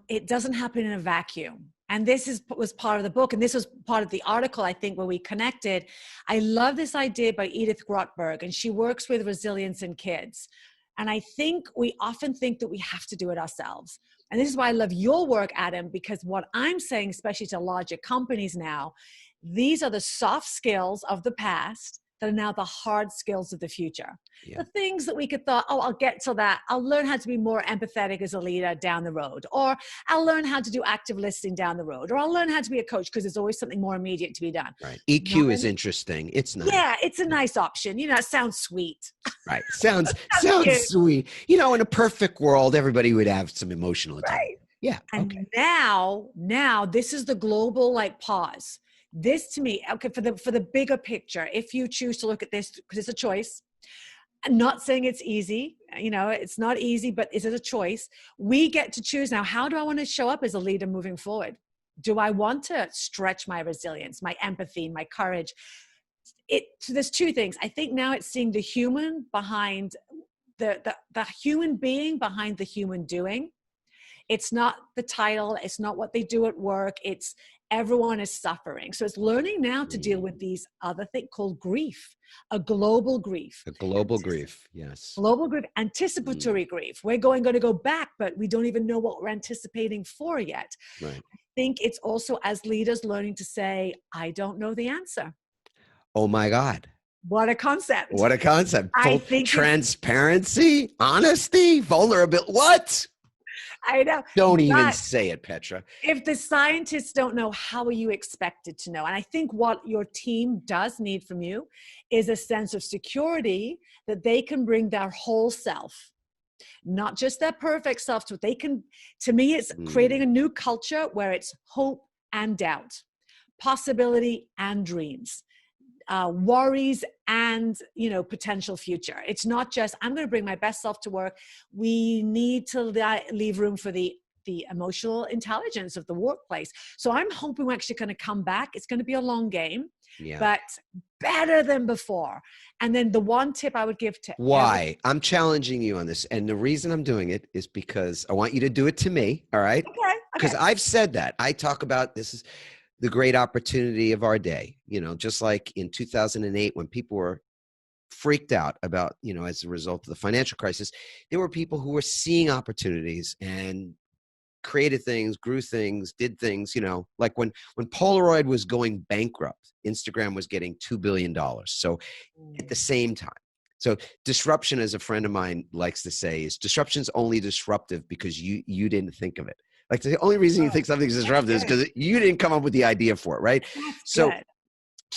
it doesn't happen in a vacuum. And this was part of the book, and this was part of the article, I think, where we connected. I love this idea by Edith Grotberg, and she works with resilience in kids. And I think we often think that we have to do it ourselves. And this is why I love your work, Adam, because what I'm saying, especially to larger companies now, these are the soft skills of the past that are now the hard skills of the future. Yeah. The things that we could thought, I'll get to that. I'll learn how to be more empathetic as a leader down the road, or I'll learn how to do active listening down the road, or I'll learn how to be a coach because there's always something more immediate to be done. Right. EQ is interesting. It's nice. Yeah, it's a nice option. It sounds sweet. Right. Sounds sweet. In a perfect world, everybody would have some emotional intelligence. Right. Yeah. And okay. now this is the global pause. This to me, okay, for the bigger picture, if you choose to look at this, because it's a choice, I'm not saying it's easy, it's not easy, but is it a choice? We get to choose now, how do I want to show up as a leader moving forward? Do I want to stretch my resilience, my empathy, my courage? So there's 2 things. I think now it's seeing the human behind the human being behind the human doing. It's not the title, it's not what they do at work, it's everyone is suffering. So it's learning now to deal with these other things called grief, a global grief. A global grief, yes. Global grief, anticipatory grief. We're going to go back, but we don't even know what we're anticipating for yet. Right. I think it's also, as leaders, learning to say, I don't know the answer. Oh my God. What a concept. What a concept. I think transparency, honesty, vulnerability. What? I know. Don't even say it, Petra. If the scientists don't know, how are you expected to know? And I think what your team does need from you is a sense of security that they can bring their whole self, not just their perfect self. So they can, to me, it's creating a new culture where it's hope and doubt, possibility and dreams, worries and potential future. It's not just I'm going to bring my best self to work. We need to leave room for the emotional intelligence of the workplace. So I'm hoping we're actually going to come back. It's going to be a long game, but better than before. And then the one tip I would give to I'm challenging you on this, and the reason I'm doing it is because I want you to do it to me. All right, because I've said that. I talk about this is the great opportunity of our day, just like in 2008 when people were freaked out about, as a result of the financial crisis, there were people who were seeing opportunities and created things, grew things, did things, like when Polaroid was going bankrupt, Instagram was getting $2 billion. So at the same time. So disruption, as a friend of mine likes to say, is disruption's only disruptive because you didn't think of it. Like the only reason you think something's disruptive is because you didn't come up with the idea for it, right? So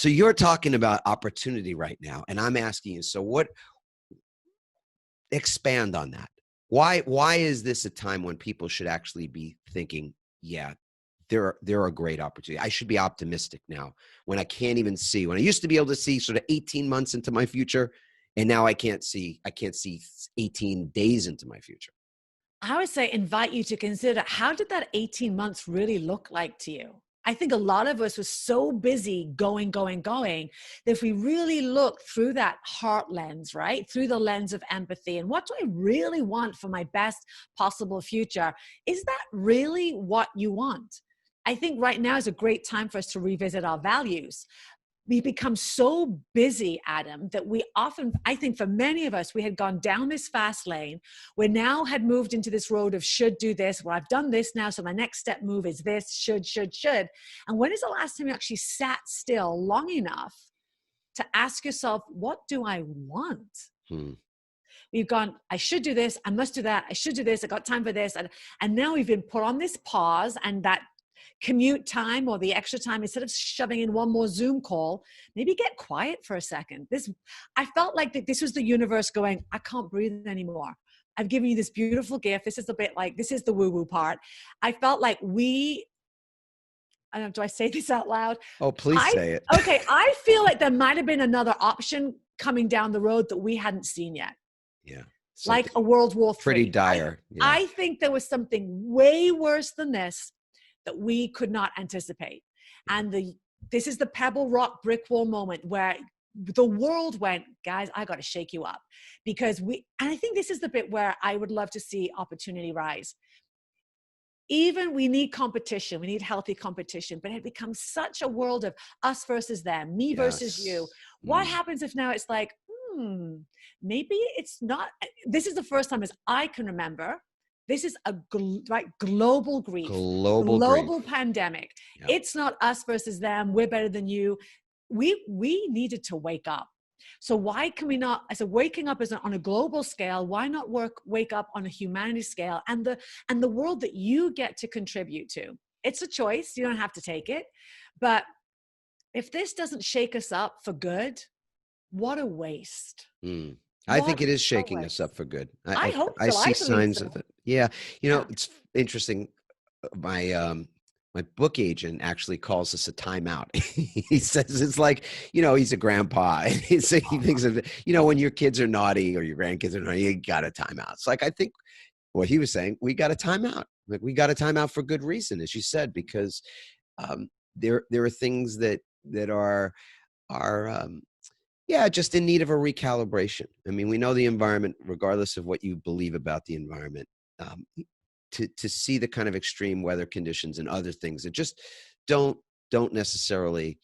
you're talking about opportunity right now, and I'm asking you, so expand on that. Why is this a time when people should actually be thinking, yeah, there are great opportunities. I should be optimistic now when I can't even see. When I used to be able to see sort of 18 months into my future, and now I can't see 18 days into my future. I would say invite you to consider, how did that 18 months really look like to you? I think a lot of us were so busy going, that if we really look through that heart lens, right? Through the lens of empathy, and what do I really want for my best possible future? Is that really what you want? I think right now is a great time for us to revisit our values. We become so busy, Adam, that we often, I think for many of us, we had gone down this fast lane. We now had moved into this road of should do this. Well, I've done this now, so my next step move is this, should. And when is the last time you actually sat still long enough to ask yourself, what do I want? We've gone, I should do this, I must do that, I should do this, I got time for this. And now we've been put on this pause, and that commute time or the extra time, instead of shoving in one more Zoom call, maybe get quiet for a second. I felt like that this was the universe going, I can't breathe anymore. I've given you this beautiful gift. This is a bit like, this is the woo-woo part. I felt like I don't know, do I say this out loud? Oh, please say it. Okay, I feel like there might have been another option coming down the road that we hadn't seen yet. Yeah. Like a World War III. Pretty dire. I think there was something way worse than this that we could not anticipate. And this is the pebble rock brick wall moment where the world went, guys, I got to shake you up. And I think this is the bit where I would love to see opportunity rise. Even we need competition, we need healthy competition, but it becomes such a world of us versus them, me versus you. What happens if now it's like, maybe it's not, this is the first time as I can remember, this is a global grief, global pandemic. Yep. It's not us versus them. We're better than you. We needed to wake up. So why can we not, as a waking up on a global scale, why not wake up on a humanity scale and the world that you get to contribute to? It's a choice. You don't have to take it. But if this doesn't shake us up for good, what a waste. I think it is shaking us up for good. I hope so. I see signs of it. Yeah. It's interesting. My book agent actually calls this a timeout. He says it's like, he's a grandpa. He thinks of, when your kids are naughty or your grandkids are naughty, you got a timeout. It's like, I think what he was saying, we got a timeout. Like, we got a timeout for good reason, as you said, because there are things that are just in need of a recalibration. I mean, we know the environment, regardless of what you believe about the environment, to see the kind of extreme weather conditions and other things that just don't necessarily,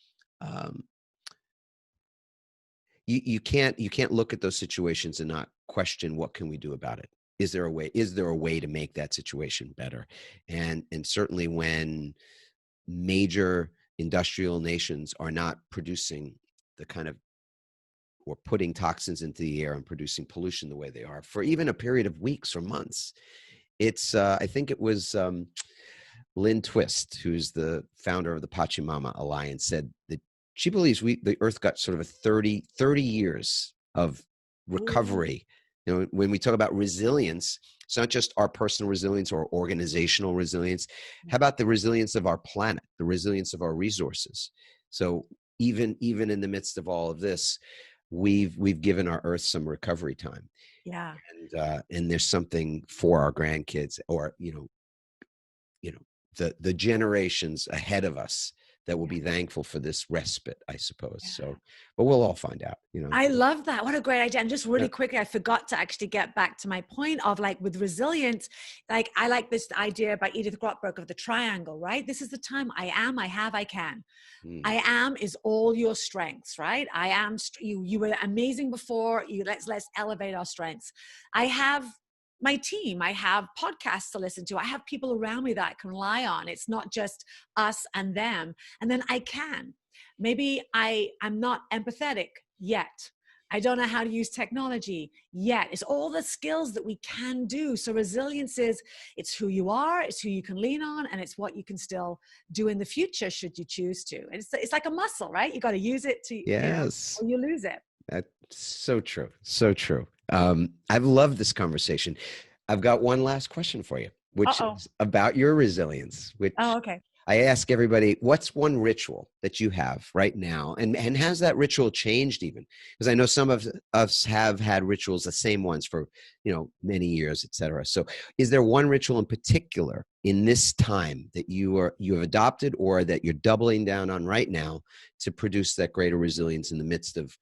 you can't look at those situations and not question, what can we do about it? Is there a way to make that situation better? And certainly when major industrial nations are not producing the kind of, or putting toxins into the air and producing pollution the way they are for even a period of weeks or months. It's, I think it was Lynn Twist, who's the founder of the Pachamama Alliance, said that she believes the Earth got sort of a 30 years of recovery. When we talk about resilience, it's not just our personal resilience or organizational resilience. How about the resilience of our planet, the resilience of our resources? So even in the midst of all of this, we've given our Earth some recovery time. Yeah. And there's something for our grandkids, or the generations ahead of us, that will be thankful for this respite, I suppose. Yeah. So, but we'll all find out. I love that. What a great idea. And just really quickly, I forgot to actually get back to my point of, like, with resilience, like, I like this idea by Edith Grotberg of the triangle, right? This is the time I am, I have, I can. I am is all your strengths, right? I am, you were amazing before you. Let's elevate our strengths. I have my team, I have podcasts to listen to, I have people around me that I can rely on. It's not just us and them. And then I can. Maybe I'm not empathetic yet. I don't know how to use technology yet. It's all the skills that we can do. So resilience it's who you are, it's who you can lean on, and it's what you can still do in the future should you choose to. And it's like a muscle, right? You got to use it to, yes, or you lose it. That's so true. So true. I've loved this conversation. I've got one last question for you, which Uh-oh. is about your resilience, Oh, which okay. I ask everybody, what's one ritual that you have right now? And has that ritual changed even? Because I know some of us have had rituals, the same ones for, many years, et cetera. So is there one ritual in particular in this time that you have adopted or that you're doubling down on right now to produce that greater resilience in the midst of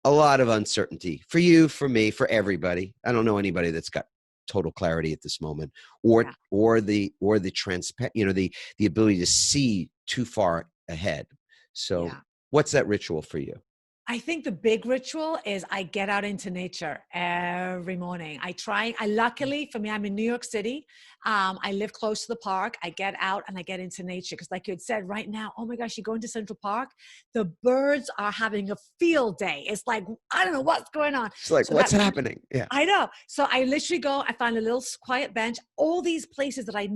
a lot of uncertainty for you, for me, for everybody? I don't know anybody that's got total clarity at this moment, or Yeah. the transparent, the ability to see too far ahead. So Yeah. what's that ritual for you? I think the big ritual is I get out into nature every morning. Luckily for me, I'm in New York City. I live close to the park. I get out and I get into nature because like you had said right now, oh my gosh, you go into Central Park, the birds are having a field day. It's like, I don't know what's going on. It's like, So what's happening? Yeah. I know. So I literally go, I find a little quiet bench, all these places that I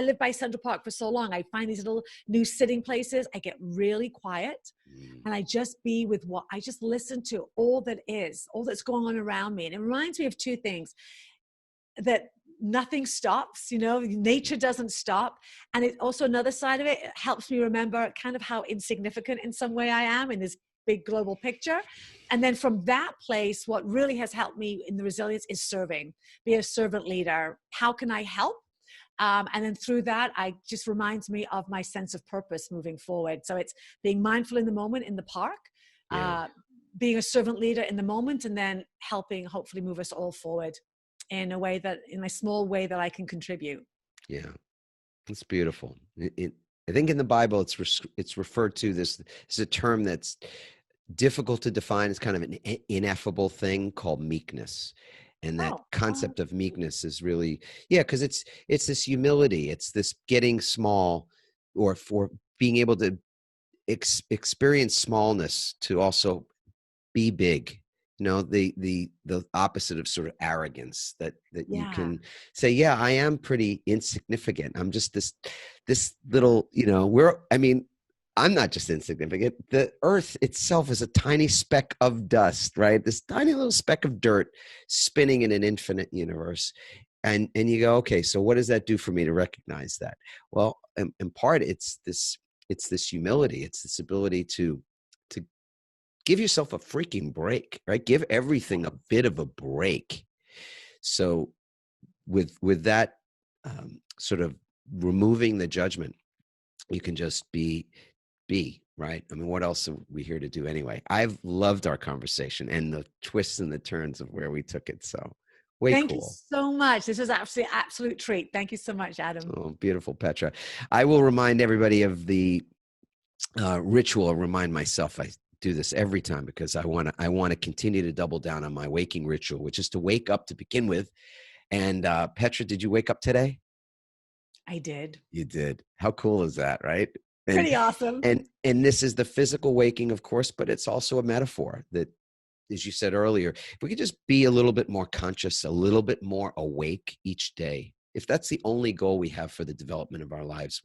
lived by Central Park for so long. I find these little new sitting places. I get really quiet and I just be with I just listen to all that's going on around me. And it reminds me of two things: that nothing stops, nature doesn't stop. And it's also another side of it. It helps me remember kind of how insignificant in some way I am in this big global picture. And then from that place, what really has helped me in the resilience is serving, be a servant leader. How can I help? And then through that, I just reminds me of my sense of purpose moving forward. So it's being mindful in the moment in the park, Yeah. being a servant leader in the moment, and then helping hopefully move us all forward in a small way that I can contribute. Yeah. It's beautiful. I think in the Bible, it's referred to this is a term that's difficult to define. It's kind of an ineffable thing called meekness. And that concept of meekness is really, because it's this humility. It's this getting small, or for being able to experience smallness to also be big. The opposite of sort of arrogance, that you can say, yeah, I am pretty insignificant. I'm just this little, I'm not just insignificant. The earth itself is a tiny speck of dust, right? This tiny little speck of dirt spinning in an infinite universe. And you go, okay, so what does that do for me to recognize that? Well, in part, it's this humility. It's this ability to give yourself a freaking break, right? Give everything a bit of a break. So with that sort of removing the judgment, you can just be, right? I mean, what else are we here to do anyway? I've loved our conversation and the twists and the turns of where we took it. So way Thank cool. you so much. This was absolute treat. Thank you so much, Adam. Oh, beautiful, Petra. I will remind everybody of the ritual. I'll remind myself I do this every time because I want to continue to double down on my waking ritual, which is to wake up to begin with. And Petra, did you wake up today? I did. You did. How cool is that, right? Pretty awesome. And this is the physical waking, of course, but it's also a metaphor that, as you said earlier, if we could just be a little bit more conscious, a little bit more awake each day, if that's the only goal we have for the development of our lives,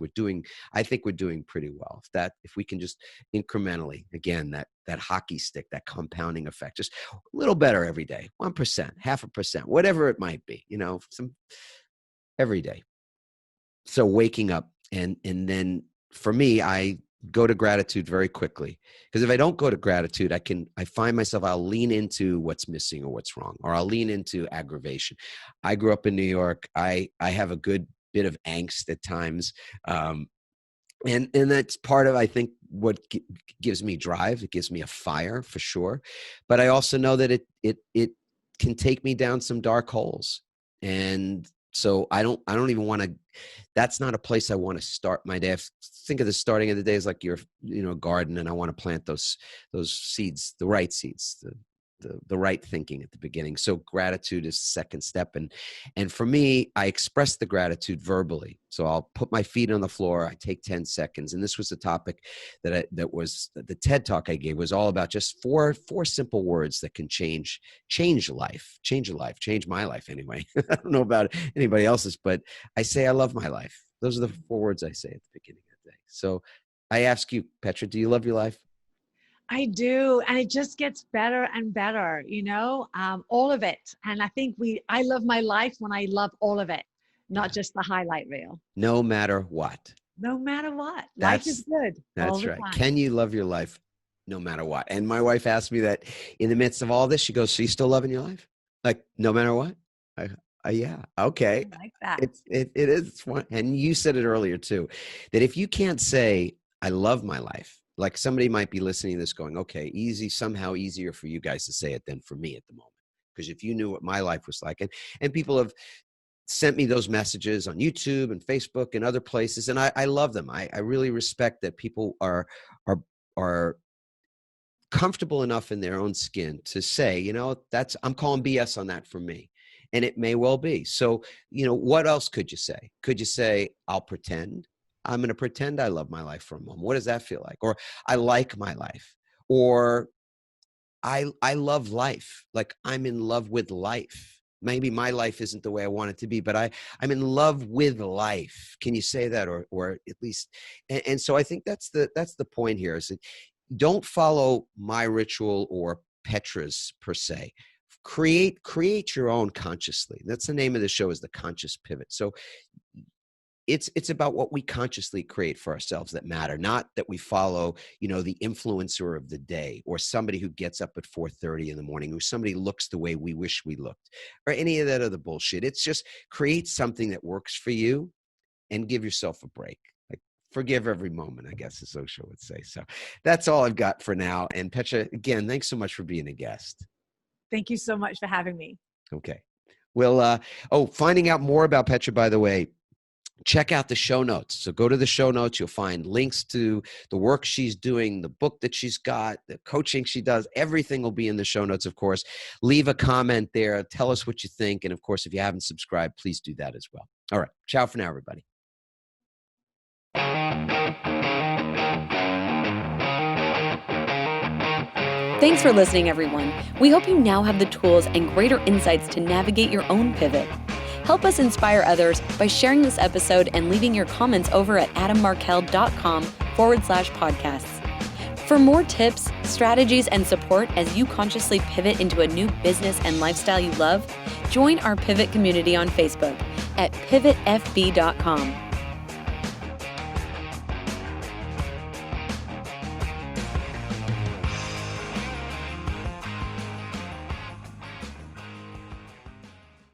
I think we're doing pretty well. If we can just incrementally, again, that hockey stick, that compounding effect, just a little better every day, 1%, 0.5%, whatever it might be, some every day. So waking up, and then for me, I go to gratitude very quickly, because if I don't go to gratitude, I find myself, I'll lean into what's missing or what's wrong, or I'll lean into aggravation. I grew up in New York. I have a good bit of angst at times. And that's part of, I think, what gives me drive. It gives me a fire for sure. But I also know that it can take me down some dark holes. And so I don't even want to, that's not a place I want to start my day. Think of the starting of the day as like your, garden, and I want to plant those seeds, the right seeds, the right thinking at the beginning. So gratitude is the second step. And for me, I express the gratitude verbally. So I'll put my feet on the floor. I take 10 seconds. And this was the topic that was the TED talk I gave, was all about just four simple words that can change your life, change my life anyway. I don't know about anybody else's, but I say, I love my life. Those are the 4 words I say at the beginning of the day. So I ask you, Petra, do you love your life? I do. And it just gets better and better, all of it. And I think I love my life when I love all of it, not just the highlight reel. No matter what. No matter what. Life is good all That's the right. time. Can you love your life no matter what? And my wife asked me that in the midst of all this. She goes, "So you still loving your life? Like no matter what?" Yeah. Okay. I like that. It is. It's fun. And you said it earlier too, that if you can't say, "I love my life," like somebody might be listening to this going, "Okay, somehow easier for you guys to say it than for me at the moment." Because if you knew what my life was like, and people have sent me those messages on YouTube and Facebook and other places, and I love them. I really respect that people are comfortable enough in their own skin to say, I'm calling BS on that for me. And it may well be. So, what else could you say? Could you say, I'll pretend? I'm going to pretend I love my life for a moment. What does that feel like? Or I like my life. Or I love life. Like I'm in love with life. Maybe my life isn't the way I want it to be, but I'm in love with life. Can you say that? Or at least, and so I think that's the point here is that don't follow my ritual or Petra's per se. Create your own consciously. That's the name of the show, is the Conscious Pivot. So it's about what we consciously create for ourselves that matter, not that we follow, the influencer of the day or somebody who gets up at 4:30 in the morning, or somebody looks the way we wish we looked, or any of that other bullshit. It's just create something that works for you and give yourself a break. Like forgive every moment, I guess, as Osho would say. So that's all I've got for now. And Petra, again, thanks so much for being a guest. Thank you so much for having me. Okay. Well, finding out more about Petra, by the way, check out the show notes. So go to the show notes. You'll find links to the work she's doing, the book that she's got, the coaching she does. Everything will be in the show notes, of course. Leave a comment there. Tell us what you think. And of course, if you haven't subscribed, please do that as well. All right. Ciao for now, everybody. Thanks for listening, everyone. We hope you now have the tools and greater insights to navigate your own pivot. Help us inspire others by sharing this episode and leaving your comments over at adammarkel.com/podcasts. For more tips, strategies, and support as you consciously pivot into a new business and lifestyle you love, join our Pivot community on Facebook at pivotfb.com.